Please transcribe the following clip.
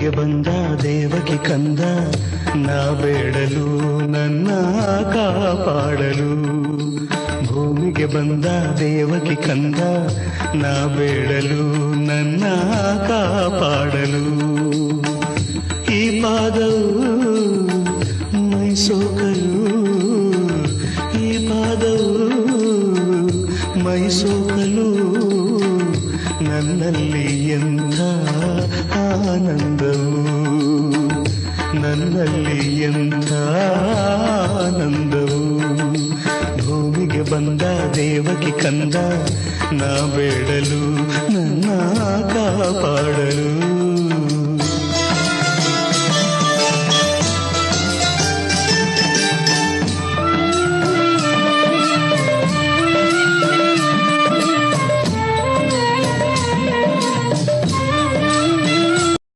ಭೂಮಿಗೆ ಬಂದ ದೇವಕಿ ಕಂದ ನಾ ಬೇಡಲು ನನ್ನ ಕಾಪಾಡಲು. ಭೂಮಿಗೆ ಬಂದ ದೇವಕಿ ಕಂದ ನಾ ಬೇಡಲು ನನ್ನ ಕಾಪಾಡಲು. ಈ ಪಾದವು ಮೈಸೋಕಲು, ಈ ಪಾದವು ಮೈಸೋಕಲು. ನನ್ನಲ್ಲಿ ಎಂಥ ಆನಂದವು, ನನ್ನಲ್ಲಿ ಎಂಥ ಆನಂದವು. ಭೂಮಿಗೆ ಬಂದ ದೇವಕಿ ಕಂದ ನಾ ಬೇಡಲು ನನ್ನ ಕಾಪಾಡಲು.